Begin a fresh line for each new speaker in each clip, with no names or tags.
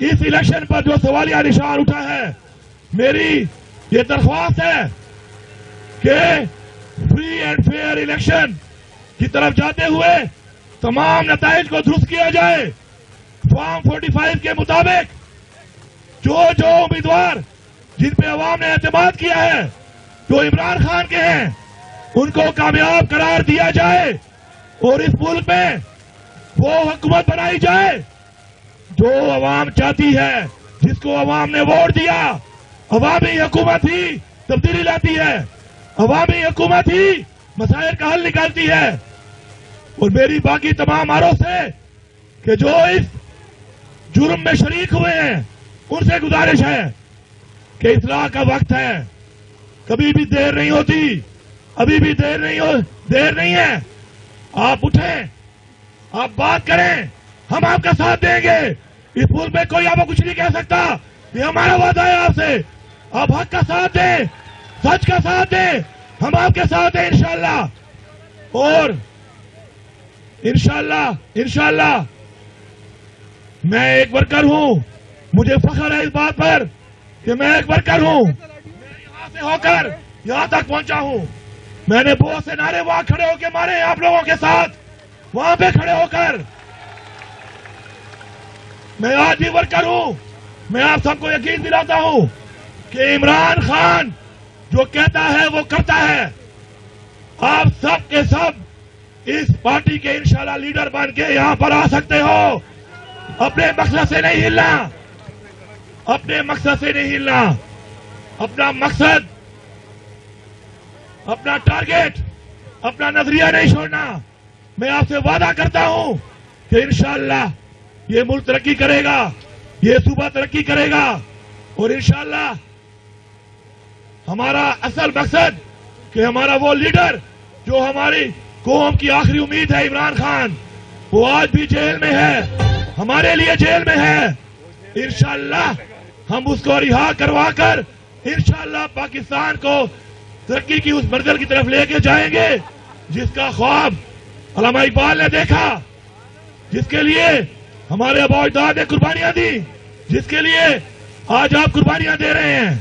اس election پر جو سوالیہ نشان اٹھا ہے، میری یہ درخواست ہے کہ فری اینڈ فیئر الیکشن کی طرف جاتے ہوئے تمام نتائج کو درست کیا جائے۔ فارم 45 کے مطابق جو امیدوار جن پہ عوام نے اعتماد کیا ہے، جو عمران خان کے ہیں، ان کو کامیاب قرار دیا جائے اور اس ملک میں وہ حکومت بنائی جائے جو عوام چاہتی ہے، جس کو عوام نے ووٹ دیا۔ عوامی حکومت ہی تبدیلی لاتی ہے، عوامی حکومت ہی مسائل کا حل نکالتی ہے۔ اور میری باقی تمام عروض ہے کہ جو اس جرم میں شریک ہوئے ہیں ان سے گزارش ہے کہ اصلاح کا وقت ہے، کبھی بھی دیر نہیں ہوتی، ابھی بھی دیر نہیں ہے۔ آپ اٹھیں، آپ بات کریں، ہم آپ کا ساتھ دیں گے۔ اس ملک میں کوئی آپ کو کچھ نہیں کہہ سکتا، یہ ہمارا وعدہ ہے آپ سے۔ آپ حق کا ساتھ دیں، سچ کا ساتھ دیں، ہم آپ کے ساتھ ہیں انشاءاللہ۔ اور انشاءاللہ میں ایک ورکر ہوں، مجھے فخر ہے اس بات پر کہ میں ایک ورکر ہوں۔ میں یہاں سے ہو کر یہاں تک پہنچا ہوں۔ میں نے بہت سے نعرے وہاں کھڑے ہو کے مارے آپ لوگوں کے ساتھ، وہاں پہ کھڑے ہو کر۔ میں آج بھی ورکر ہوں۔ میں آپ سب کو یقین دلاتا ہوں کہ عمران خان جو کہتا ہے وہ کرتا ہے۔ آپ سب کے سب اس پارٹی کے انشاءاللہ لیڈر بن کے یہاں پر آ سکتے ہو۔ اپنے مقصد سے نہیں ہلنا، اپنے مقصد سے نہیں ہلنا۔ اپنا مقصد، اپنا ٹارگیٹ، اپنا نظریہ نہیں چھوڑنا۔ میں آپ سے وعدہ کرتا ہوں کہ انشاءاللہ یہ ملک ترقی کرے گا، یہ صوبہ ترقی کرے گا، اور انشاءاللہ ہمارا اصل مقصد کہ ہمارا وہ لیڈر جو ہماری قوم کی آخری امید ہے، عمران خان، وہ آج بھی جیل میں ہے، ہمارے لیے جیل میں ہے۔ انشاءاللہ ہم اس کو رہا کروا کر انشاءاللہ پاکستان کو ترقی کی اس منزل کی طرف لے کے جائیں گے جس کا خواب علامہ اقبال نے دیکھا، جس کے لیے ہمارے آباء و اجداد نے قربانیاں دی، جس کے لیے آج آپ قربانیاں دے رہے ہیں۔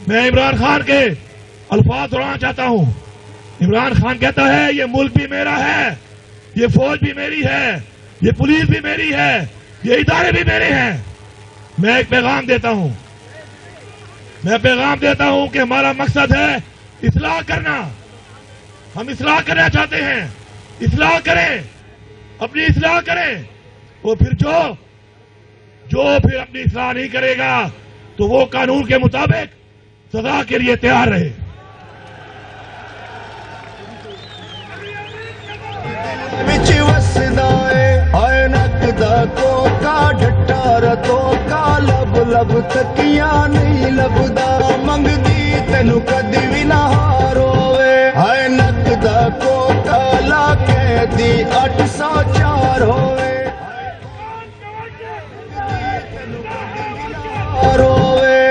میں عمران خان کے الفاظ دہرانا چاہتا ہوں۔ عمران خان کہتا ہے یہ ملک بھی میرا ہے، یہ فوج بھی میری ہے، یہ پولیس بھی میری ہے، یہ ادارے بھی میرے ہیں۔ میں ایک پیغام دیتا ہوں، کہ ہمارا مقصد ہے اصلاح کرنا۔ ہم اصلاح کرنا چاہتے ہیں، اصلاح کریں، اپنی اصلاح کریں، اور پھر جو پھر اپنی اصلاح نہیں کرے گا تو وہ قانون کے مطابق سزا کے لیے تیار رہے۔
لب تکیاں نہیں لبدا منگدی تینو کدی بھی نہ ہاروے ہائے نقدا کو کالا قیدی 804 ہوے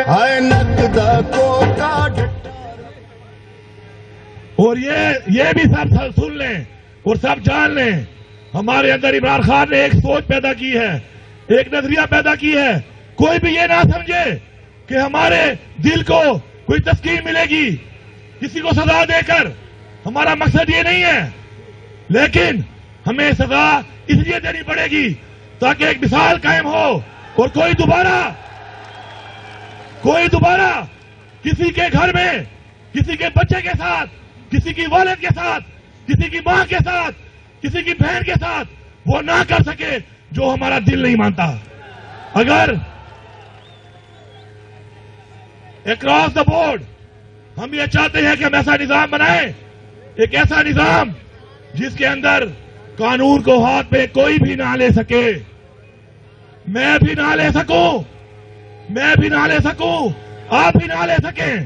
ہائے نقدا کو کا
اور یہ بھی سب سن لیں اور سب جان لیں، ہمارے اندر عمران خان نے ایک سوچ پیدا کی ہے، ایک نظریہ پیدا کی ہے۔ کوئی بھی یہ نہ سمجھے کہ ہمارے دل کو کوئی تسکین ملے گی کسی کو سزا دے کر، ہمارا مقصد یہ نہیں ہے، لیکن ہمیں سزا اس لیے دینی پڑے گی تاکہ ایک مثال قائم ہو اور کوئی دوبارہ کسی کے گھر میں کسی کے بچے کے ساتھ، کسی کی والد کے ساتھ، کسی کی ماں کے ساتھ، کسی کی بہن کے ساتھ وہ نہ کر سکے جو ہمارا دل نہیں مانتا۔ اگر اکراس دا بورڈ ہم یہ چاہتے ہیں کہ ہم ایسا نظام بنائیں، ایک ایسا نظام جس کے اندر قانون کو ہاتھ پہ کوئی بھی نہ لے سکے، میں بھی نہ لے سکوں، آپ بھی نہ لے سکیں۔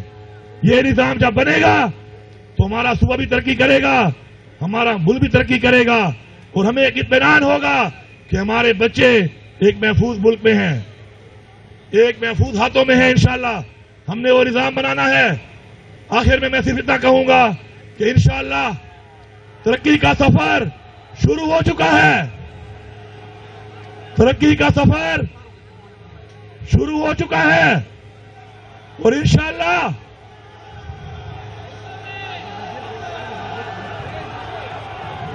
یہ نظام جب بنے گا تو ہمارا صوبہ بھی ترقی کرے گا، ہمارا ملک بھی ترقی کرے گا، اور ہمیں ایک اطمینان ہوگا کہ ہمارے بچے ایک محفوظ ملک میں ہیں، ایک محفوظ ہاتھوں میں ہیں۔ انشاءاللہ ہم نے وہ نظام بنانا ہے۔ آخر میں صرف اتنا کہوں گا کہ انشاءاللہ ترقی کا سفر شروع ہو چکا ہے، ترقی کا سفر شروع ہو چکا ہے اور انشاءاللہ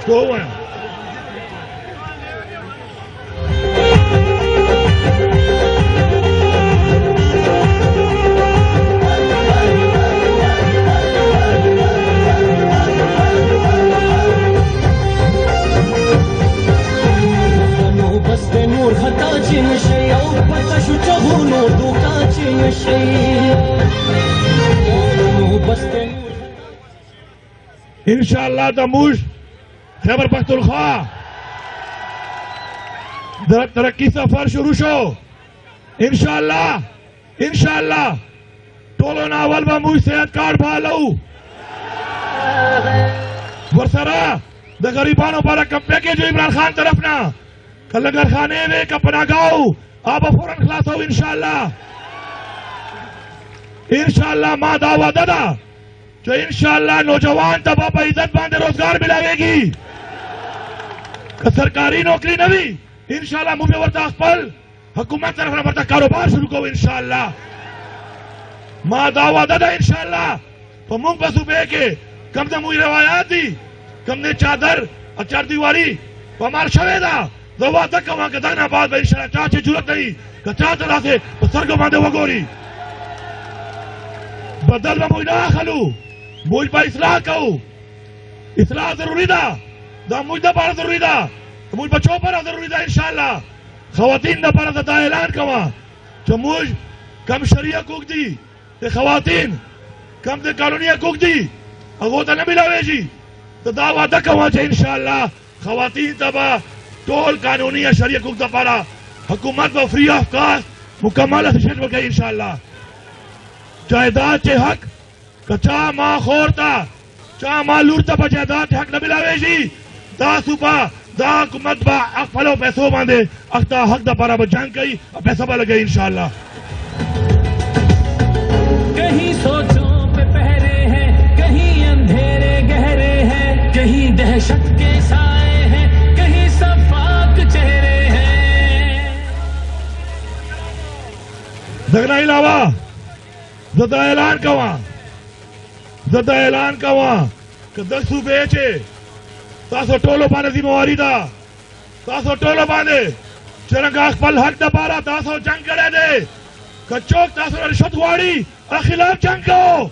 تو ہوا ہے.
نور خطا چین شي او پتا شو چغونو دوکا چین شي نو بس
انشاءاللہ دموش خیبر پختونخوا ترقی سفر شروع شو انشاءاللہ ټولو ناول به موږ صحت کارت بحالو ورسره د غریبانو لپاره کم پیکیج عمران خان طرف نه که لنگر خانے میں کا پناہگاہو آپ فوراً خلاص ہو انشاءاللہ ماں دعویٰ دادا جو انشاءاللہ نوجوان تباہ پہ عزت باندھے روزگار ملاوے گی کہ سرکاری نوکری نوی انشاءاللہ مجھے ورطہ اخپل حکومت طرف ورطہ کاروبار شروع کو انشاءاللہ ماں دعویٰ دادا انشاءاللہ تو مونگ پسو بے کے کم دے موی روایات دی کم دے چادر اچار دیواری پمار شوے دا دوا تک وہاں کے دانا بعد میں انشاءاللہ چاچے ضرورت نہیں کہ چاہ طرح سے سرگو باندھے وگوری بدل میں مجھ نہ خلو مجھ پا اصلاح کہو اصلاح ضروری دا مجھ دا پارا ضروری دا مجھ بچوں پارا ضروری دا انشاءاللہ خواتین دا پارا دا اعلان کوا جو مجھ کم شریعہ کوک دی تے خواتین کم دے قانونیہ کوک دی اگوتا نہ ملاوے جی تو دعویٰ دا کوا چاہ انشاءاللہ خواتین تبا ٹول قانونی یا شریعہ کوک دا پارا حکومت و فری آف کاسٹ مکمل اسیشن کو کہی انشاءاللہ جائیداد چے حق کچا ماں خورتا چا ماں لورتا پا جائیداد چے حق نہ ملاوے جی دا سوپا دا حکومت با اقفلو پیسو باندے اختا حق دا پارا با جنگ کئی پیسہ با لگئی انشاءاللہ
کہیں سوچوں پہ پہرے ہیں کہیں اندھیرے گہرے ہیں کہیں دہشت کے سائے ہیں کہیں صفاق چہرے ہیں
دگنا علاوہ زدہ اعلان کوا کہ 10 صوبے چھے تاسو ٹولو باندے ذمہواری دا تاسو ٹولو باندے چرنگا اخپل حق دا پارا تاسو جنگ کرے دے کہ چوک تاسو رشوت غواړي خلاف جنگ کرو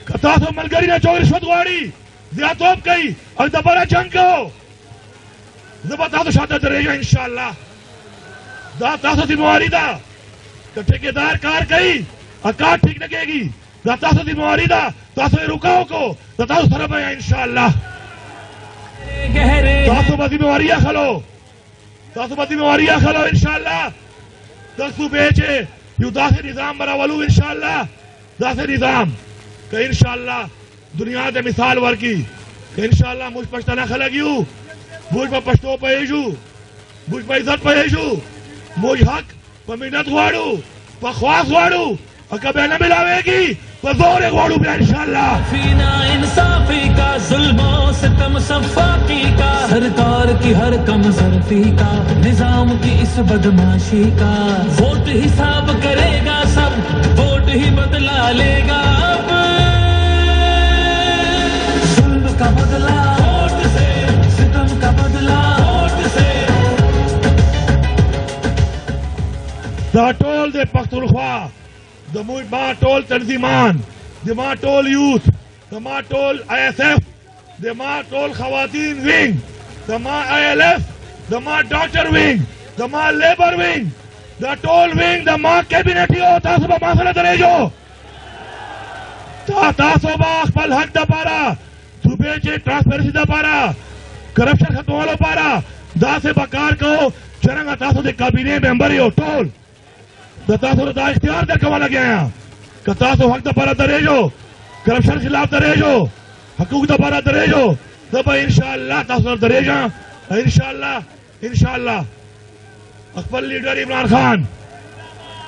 کہ تاسو ملګری نه چوک رشوت غواړي زیاتوب کوي او دا پارا جنگ کرو زبا تاسو شاته درېږه انشاءاللہ دا تاسو ذمہواری دا کہ ٹھیکیدار کار کئی کار ٹھیک لگے گی دا تاسو ذمہواری دا تاسو رکاو کو دا تاسو سره به انشاءاللہ تاسو به ذمہواری اخلو انشاءاللہ تاسو بیچے یو داسې نظام براولو انشاءاللہ داسې نظام کہ انشاءاللہ دنیا دے مثال ورکی کہ انشاءاللہ مجھ پښتانه خلک یو مجھ په پښتو پوهیږو مجھ په عزت پوهیږو مجھ حق په منت غواړو په خواست غواړو اور کبھی نہ ملاوے گی تو زور غواړو بیا انشاءاللہ
فینا انصافی کا ظلم و ستم صفاقی کا سرکار کی ہر کم ظرفی کا نظام کی اس بدماشی کا ووٹ حساب کرے گا سب ووٹ ہی بدلا لے گا اب ظلم کا بدلہ ووٹ سے ستم کا بدلہ ووٹ سے
دا ټول د پښتونخوا د ما ټول تنظیمان د ما ټول یوث د ما ټول آئی ایس ایف د ما ټول خواتین وینگ د ما آئی ایل ایف د ما ډاکټر وینگ د ما لیبر وینگ د ټول وینگ د ما کیبینټ یو تاسو به ما سره درېږو تاسو به خپل حق دپاره صوبې چې ټرانسپیرنسي دپاره کرپشن ختمولو لپاره داسې به کار کوو څرنګه تاسو د کابینې ممبر یو ټول دا تاسو دا اختیار در کومه لګیا یا که تاسو حق د پاره درېږو کرپشن خلاف درېږو حقوق د پاره درېږو زه به انشاءالله تاسو سره درېږم انشاءالله خپل لیډر عمران خان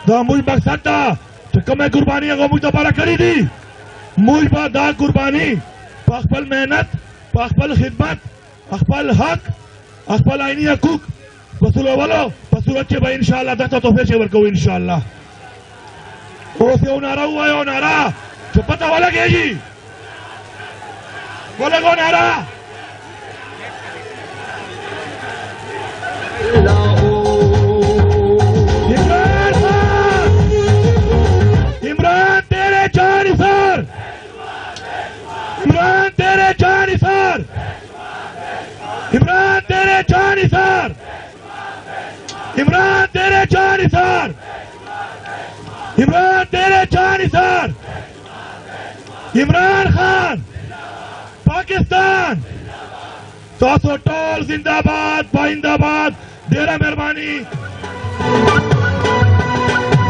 دا موږ مقصد ده چې کومه قرباني هغه موږ د پاره کړې دي موږ به دا قرباني په خپل محنت په خپل خدمت خپل حق خپل عیني حقوق وصولولو په صورت کے بھائی انشاءاللہ دکھتا تو پھر شیور کو انشاءاللہ او سے او نعرہ ہوا ہے او نعرہ جو پتہ والا گیا جی بولے گو نعرہ عمران خان عمران تیرے جان سر عمران تیرے جان سر عمران تیرے جان سر عمران تیرے جان سر عمران تیرے جان سر عمران خان پاکستان تو ٹول زندہ باد پائندہ باد ڈیرہ مہربانی